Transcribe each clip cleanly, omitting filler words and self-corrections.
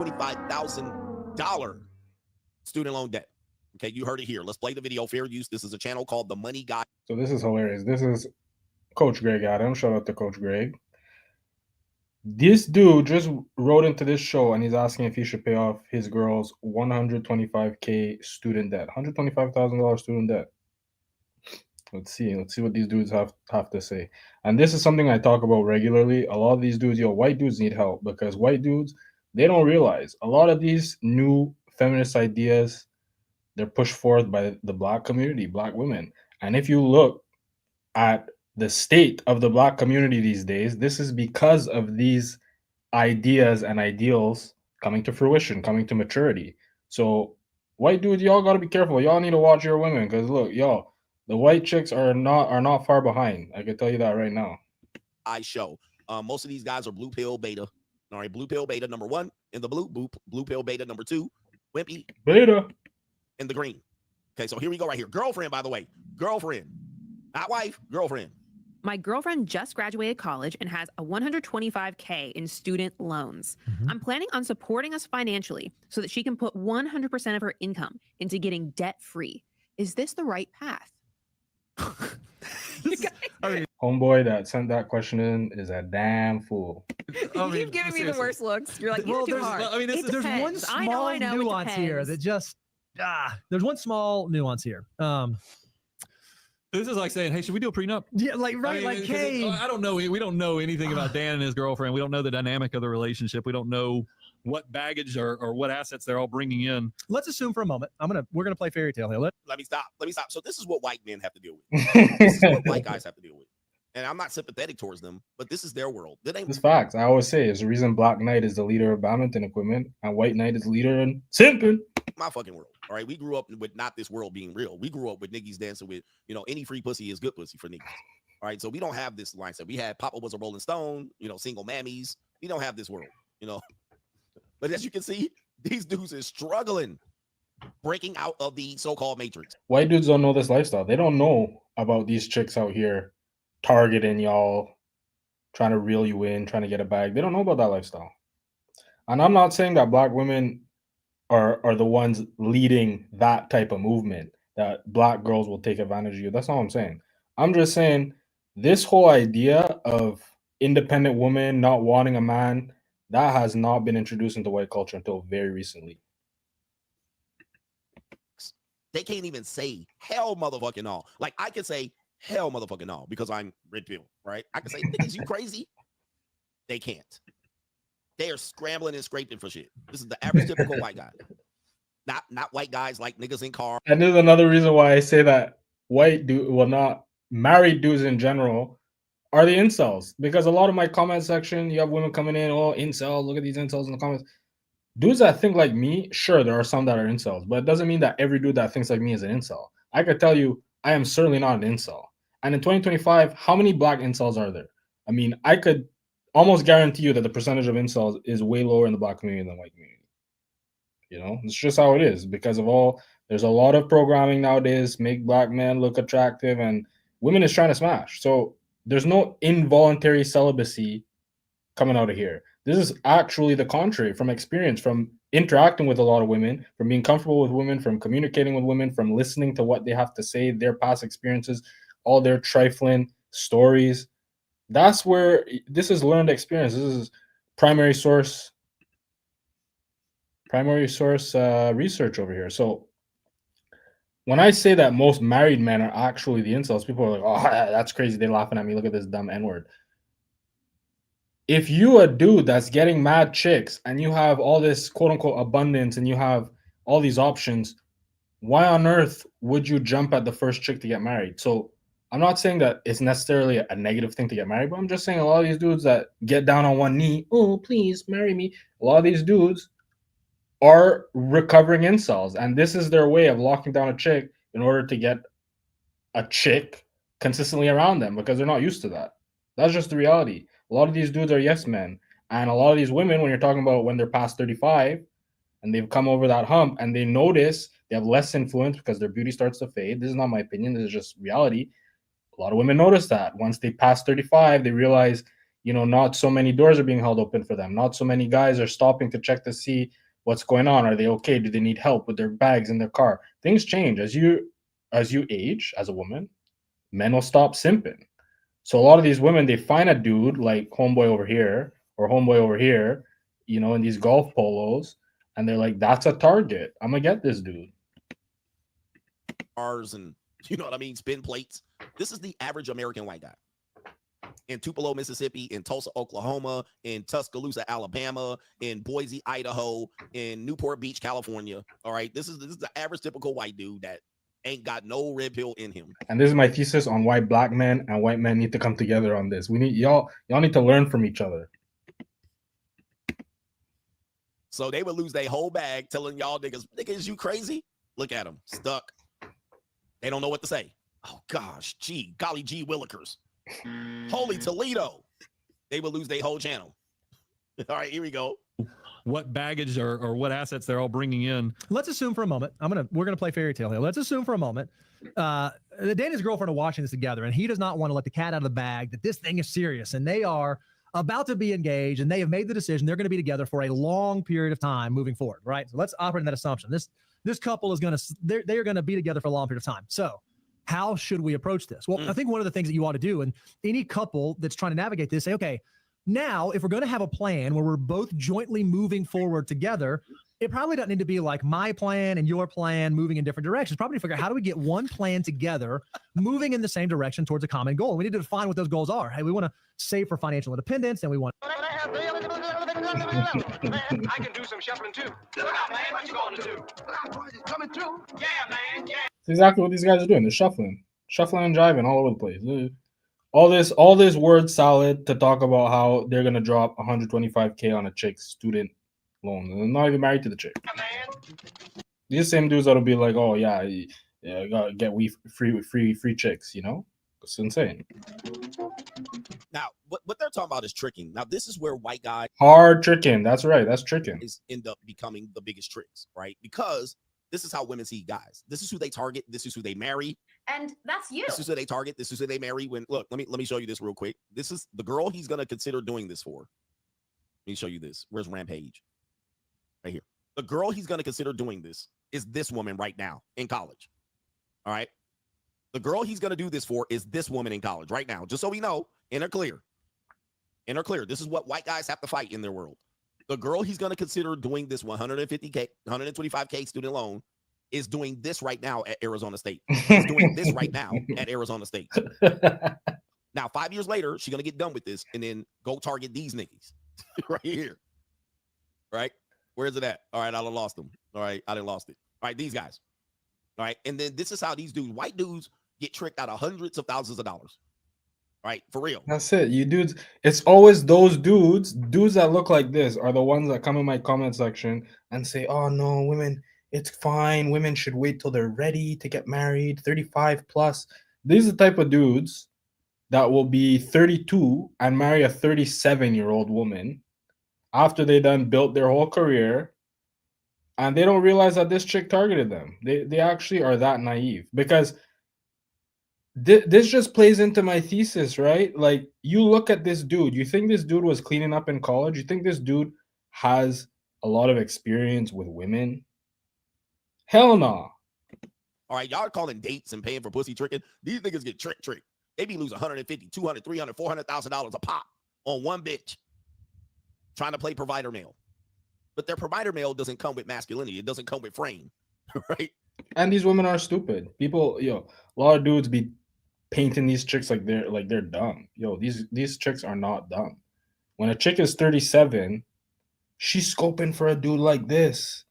$25,000 student loan debt. Okay, you heard it here. Let's play the video. Fair use. This is a channel called The Money Guy. So this is hilarious. This is Coach Greg Adams. Shout out to Coach Greg. This dude just wrote into this show and he's asking if he should pay off his girl's 125K student debt. $125,000 student debt. Let's see what these dudes have to say. And this is something I talk about regularly. A lot of these dudes, white dudes need help because white dudes, they don't realize a lot of these new feminist ideas, they're pushed forth by the black community, black women. And if you look at the state of the black community these days, this is because of these ideas and ideals coming to fruition, coming to maturity. So white dudes, y'all gotta be careful. Y'all need to watch your women because look, y'all, the white chicks are not far behind. I can tell you that right now. I show. Most of these guys are blue pill beta. All right, blue pill beta number one in the blue pill beta number two, wimpy Beta in the green. Okay, so here we go right here. Girlfriend, by the way. Girlfriend. Not wife, girlfriend. My girlfriend just graduated college and has a 125K in student loans. I'm planning on supporting us financially so that she can put 100% of her income into getting debt-free. Is this the right path? homeboy that sent that question in is a damn fool. You keep giving me the worst looks. You're like, you're too hard. I mean, there's one small nuance here that just there's one small nuance here. This is like saying, hey, should we do a prenup? Yeah, like right, I mean, like hey, I don't know. We don't know anything about Dan and his girlfriend. We don't know the dynamic of the relationship. We don't know what baggage or what assets they're all bringing in. Let's assume for a moment. We're gonna play fairy tale here. Let me stop. So this is what white men have to deal with. This is what white guys have to deal with. And I'm not sympathetic towards them, but this is their world. It's facts. I always say it's the reason Black Knight is the leader of badminton equipment and White Knight is the leader in simping. My fucking world. All right. We grew up with not this world being real. We grew up with niggas dancing with, any free pussy is good pussy for niggas. All right. So we don't have this mindset. We had Papa was a Rolling Stone, single mammies. We don't have this world, But as you can see, these dudes is struggling breaking out of the so-called matrix. White dudes don't know this lifestyle. They don't know about these chicks out here targeting y'all, trying to reel you in, trying to get a bag. They don't know about that lifestyle. And I'm not saying that Black women are the ones leading that type of movement, that Black girls will take advantage of you. That's not what I'm saying. I'm just saying this whole idea of independent women not wanting a man, that has not been introduced into white culture until very recently. They can't even say hell motherfucking all. Like I can say hell motherfucking all because I'm red pill, right? I can say, niggas, you crazy? They can't. They are scrambling and scraping for shit. This is the average typical white guy. Not white guys like niggas in cars. And there's another reason why I say that not married dudes in general are the incels. Because a lot of my comment section, you have women coming in, oh, incels, look at these incels in the comments. Dudes that think like me, sure, there are some that are incels, but it doesn't mean that every dude that thinks like me is an incel. I could tell you, I am certainly not an incel. And in 2025, how many Black incels are there? I mean, I could almost guarantee you that the percentage of incels is way lower in the Black community than the white community. It's just how it is because of there's a lot of programming nowadays, make Black men look attractive, and women is trying to smash. So there's no involuntary celibacy coming out of here. This is actually the contrary from experience, from interacting with a lot of women, from being comfortable with women, from communicating with women, from listening to what they have to say, their past experiences, all their trifling stories. That's where this is learned experience. This is primary source research over here. So when I say that most married men are actually the incels, people are like, oh, that's crazy. They're laughing at me. Look at this dumb N-word. If you a dude that's getting mad chicks and you have all this quote unquote abundance and you have all these options, why on earth would you jump at the first chick to get married? So I'm not saying that it's necessarily a negative thing to get married, but I'm just saying a lot of these dudes that get down on one knee, oh, please marry me. A lot of these dudes are recovering incels, and this is their way of locking down a chick in order to get a chick consistently around them because they're not used to that. That's just the reality. A lot of these dudes are yes men, and a lot of these women, when you're talking about when they're past 35 and they've come over that hump and they notice they have less influence because their beauty starts to fade. This is not my opinion. This is just reality. A lot of women notice that once they pass 35, they realize, not so many doors are being held open for them. Not so many guys are stopping to check to see what's going on. Are they okay? Do they need help with their bags in their car? Things change as you age as a woman. Men will stop simping. So a lot of these women, they find a dude like homeboy over here or homeboy over here, in these golf polos, and they're like, "That's a target. I'm gonna get this dude." Cars and spin plates. This is the average American white guy. In Tupelo, Mississippi, in Tulsa, Oklahoma, in Tuscaloosa, Alabama, in Boise, Idaho, in Newport Beach, California. All right, this is the average typical white dude that ain't got no red pill in him. And this is my thesis on why black men and white men need to come together on this. We need y'all need to learn from each other. So they would lose their whole bag telling y'all niggas, you crazy? Look at them, stuck. They don't know what to say. Oh gosh, golly gee willikers. Holy Toledo. They would lose their whole channel. All right, here we go. What baggage or what assets they're all bringing in. Let's assume for a moment. We're gonna play fairy tale here. Let's assume for a moment. Dan and his girlfriend are watching this together, and he does not want to let the cat out of the bag that this thing is serious, and they are about to be engaged, and they have made the decision they're going to be together for a long period of time moving forward. Right. So let's operate in that assumption. This couple is they are going to be together for a long period of time. So how should we approach this? Well, I think one of the things that you ought to do, and any couple that's trying to navigate this, say, okay, now if we're going to have a plan where we're both jointly moving forward together, it probably doesn't need to be like my plan and your plan moving in different directions. Probably figure out how do we get one plan together, moving in the same direction towards a common goal. We need to define what those goals are. Hey, we want to save for financial independence, and we want. I can do some shuffling too. Look out, man! What you going to do? Look out, boys! It's coming through. Yeah, man. Yeah. That's exactly what these guys are doing. They're shuffling and jiving all over the place. All this word salad to talk about how they're gonna drop 125K on a chick's student loan. They're not even married to the chick. These same dudes that'll be like, "Oh yeah, gotta get free chicks," It's insane. Now, what they're talking about is tricking. Now, this is where white guys Hard tricking. That's right. That's tricking. end up becoming the biggest tricks, right? Because this is how women see guys. This is who they target. This is who they marry. And that's you. This is who they target. This is who they marry. Let me show you this real quick. This is the girl he's gonna consider doing this for. Let me show you this. Where's Rampage? Right here. The girl he's gonna consider doing this is this woman right now in college. All right. The girl he's gonna do this for is this woman in college right now. Just so we know, in her clear. In her clear. This is what white guys have to fight in their world. The girl he's gonna consider doing this 150K, 125K student loan is doing this right now at Arizona State. He's doing this right now at Arizona State. Now, 5 years later, she's going to get done with this and then go target these niggas right here. Right? Where is it at? All right, I done lost them. All right, I done lost it. All right, these guys. All right, and then this is how these dudes, white dudes, get tricked out of hundreds of thousands of dollars. All right, for real. That's it. You dudes, it's always those dudes that look like this are the ones that come in my comment section and say, "Oh, no, women, it's fine. Women should wait till they're ready to get married, 35 plus." These are the type of dudes that will be 32 and marry a 37-year-old woman after they done built their whole career, and they don't realize that this chick targeted them. They actually are that naive, because this just plays into my thesis, right? Like, you look at this dude, you think this dude was cleaning up in college? You think this dude has a lot of experience with women? Hell no. All right, y'all are calling dates and paying for pussy tricking. These niggas get tricked. They be losing 150, 200, 300, $400,000 a pop on one bitch trying to play provider male. But their provider male doesn't come with masculinity. It doesn't come with frame, right? And these women are stupid. People, a lot of dudes be painting these chicks like they're dumb. These chicks are not dumb. When a chick is 37, she's scoping for a dude like this.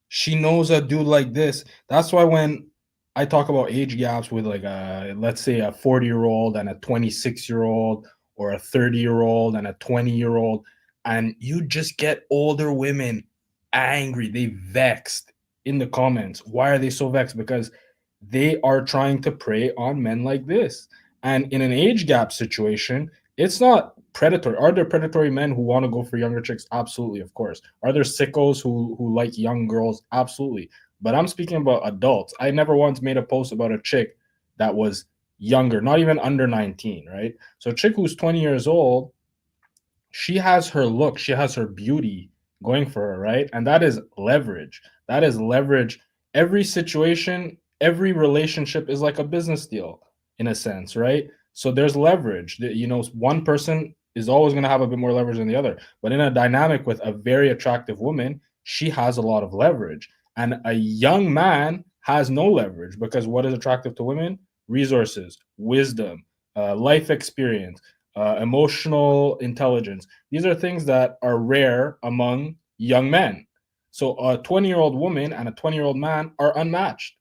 She knows a dude like this. That's why when I talk about age gaps with let's say a 40-year-old and a 26-year-old, or a 30-year-old and a 20-year-old, and you just get older women angry, they vexed in the comments. Why are they so vexed? Because they are trying to prey on men like this. And in an age gap situation, it's not predatory. Are there predatory men who want to go for younger chicks? Absolutely, of course. Are there sickos who like young girls? Absolutely. But I'm speaking about adults. I never once made a post about a chick that was younger, not even under 19, right? So a chick who's 20 years old She has her look, she has her beauty going for her, right? And that is leverage. That is leverage. Every situation, every relationship is like a business deal in a sense, right? So there's leverage. You know, one person is always going to have a bit more leverage than the other. But in a dynamic with a very attractive woman, she has a lot of leverage. And a young man has no leverage because what is attractive to women? Resources, wisdom, life experience, emotional intelligence. These are things that are rare among young men. So a 20-year-old woman and a 20-year-old man are unmatched.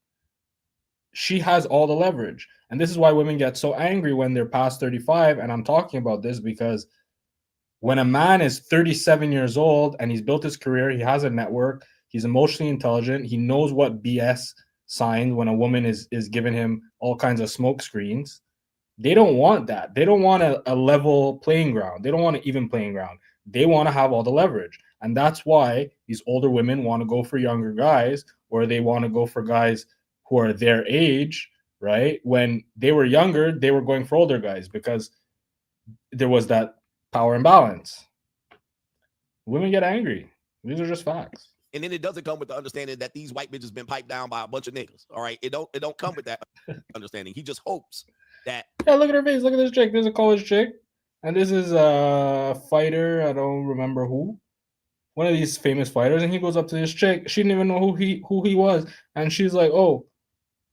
She has all the leverage. And this is why women get so angry when they're past 35. And I'm talking about this because when a man is 37 years old and he's built his career, he has a network, he's emotionally intelligent, he knows what BS signs when a woman is giving him all kinds of smoke screens. They don't want that. They don't want a level playing ground. They don't want an even playing ground. They want to have all the leverage. And that's why these older women want to go for younger guys, or they want to go for guys who are their age, right? When they were younger, they were going for older guys because there was that power imbalance. Women get angry. These are just facts. And then it doesn't come with the understanding that these white bitches been piped down by a bunch of niggas. All right. It don't come with that understanding. He just hopes that. Yeah, look at her face. Look at this chick. There's a college chick. And this is a fighter. I don't remember who. One of these famous fighters. And he goes up to this chick. She didn't even know who he was. And she's like, oh,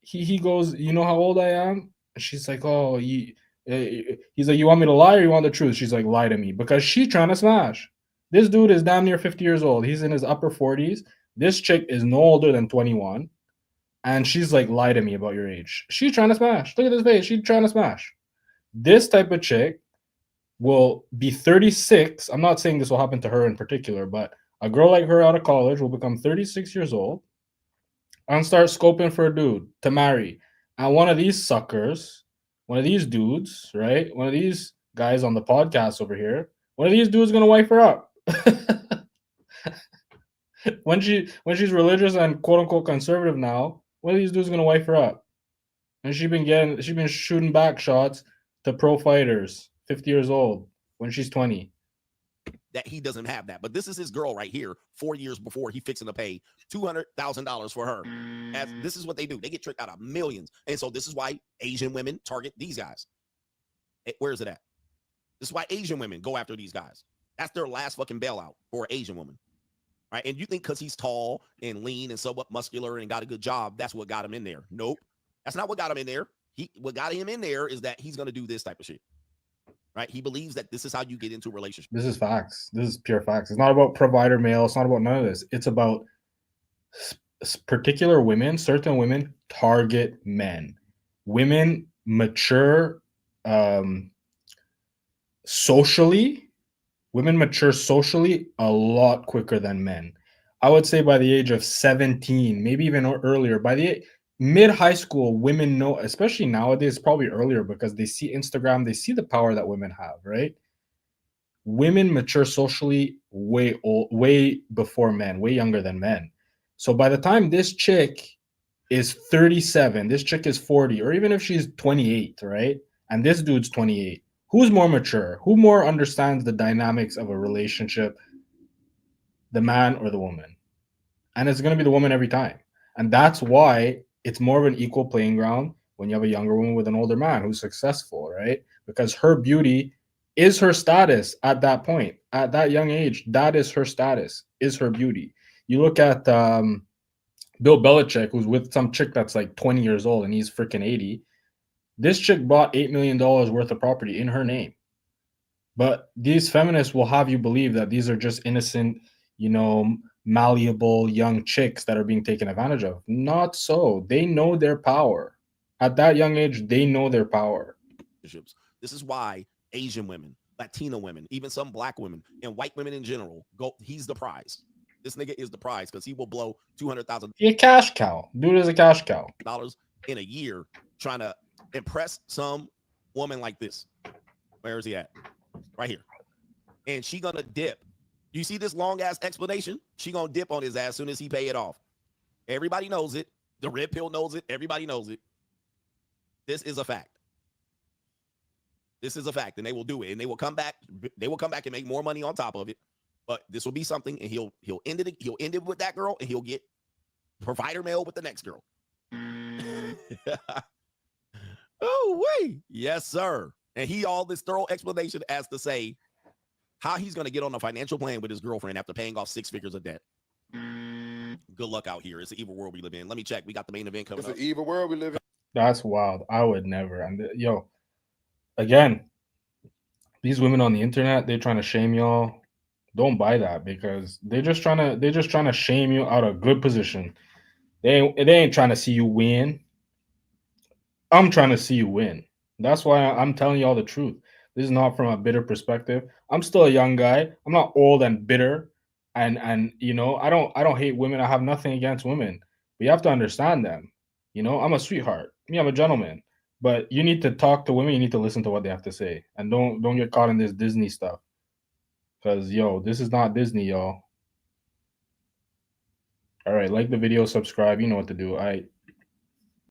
he goes, you know how old I am? And she's like, oh, he's like, you want me to lie or you want the truth? She's like, lie to me. Because she's trying to smash. This dude is damn near 50 years old. He's in his upper 40s. This chick is no older than 21. And she's like, lie to me about your age. She's trying to smash. Look at this face. She's trying to smash. This type of chick will be 36. I'm not saying this will happen to her in particular, but a girl like her out of college will become 36 years old and start scoping for a dude to marry. And one of these suckers, one of these dudes, right? One of these guys on the podcast over here, one of these dudes is going to wife her up. when she's religious and quote unquote conservative now, one of these dudes is gonna wife her up. And she's been shooting back shots to pro fighters, 50 years old, when she's 20. That he doesn't have that. But this is his girl right here, 4 years before he fixing to pay $200,000 for her. As this is what they do. They get tricked out of millions. And so this is why Asian women target these guys. Where is it at? This is why Asian women go after these guys. That's their last fucking bailout for an Asian woman. Right? And you think because he's tall and lean and somewhat muscular and got a good job, that's what got him in there. Nope. That's not what got him in there. What got him in there is that he's going to do this type of shit. Right? He believes that this is how you get into a relationship. This is facts. This is pure facts. It's not about provider male. It's not about none of this. It's about particular women. Certain women target men. Women mature socially. Women mature socially a lot quicker than men. I would say by the age of 17, maybe even earlier. By the mid-high school, women know, especially nowadays, probably earlier because they see Instagram, they see the power that women have, right? Women mature socially way before men, way younger than men. So by the time this chick is 37, this chick is 40, or even if she's 28, right? And this dude's 28. Who's more mature? Who more understands the dynamics of a relationship, the man or the woman? And it's going to be the woman every time. And that's why it's more of an equal playing ground when you have a younger woman with an older man who's successful, right? Because her beauty is her status at that point. At that young age, that is her status, is her beauty. You look at Bill Belichick, who's with some chick that's like 20 years old and he's freaking 80. This chick bought $8 million worth of property in her name. But these feminists will have you believe that these are just innocent, malleable young chicks that are being taken advantage of. Not so. They know their power. At that young age, they know their power. This is why Asian women, Latina women, even some black women, and white women in general, he's the prize. This nigga is the prize because he will blow $200,000. He a cash cow. Dude is a cash cow. In a year trying to impress some woman like this. Where is he at? Right here. And she gonna dip. You see this long ass explanation? She gonna dip on his ass as soon as he pay it off. Everybody knows it. The red pill knows it. Everybody knows it. This is a fact. This is a fact, and they will do it, and they will come back. They will come back and make more money on top of it. But this will be something, and he'll end it. He'll end it with that girl, and he'll get provider mail with the next girl. Oh wait, yes sir. And he all this thorough explanation as to say how he's going to get on a financial plan with his girlfriend after paying off 6 figures of debt. Good luck out here. It's an evil world we live in. Let me check. We got the main event coming It's up. an evil world we live in. That's wild. I would never. And yo, again, these women on the internet, they're trying to shame y'all. Don't buy that because they're just trying to shame you out of good position. They ain't trying to see you win. I'm trying to see you win. That's why I'm telling you all the truth. This is not from a bitter perspective. I'm still a young guy. I'm not old and bitter. And you know, I don't hate women. I have nothing against women. But you have to understand them. You know, I'm a sweetheart. Me, I'm a gentleman. But you need to talk to women, you need to listen to what they have to say. And don't get caught in this Disney stuff. Because yo, this is not Disney, y'all. All right, like the video, subscribe. You know what to do.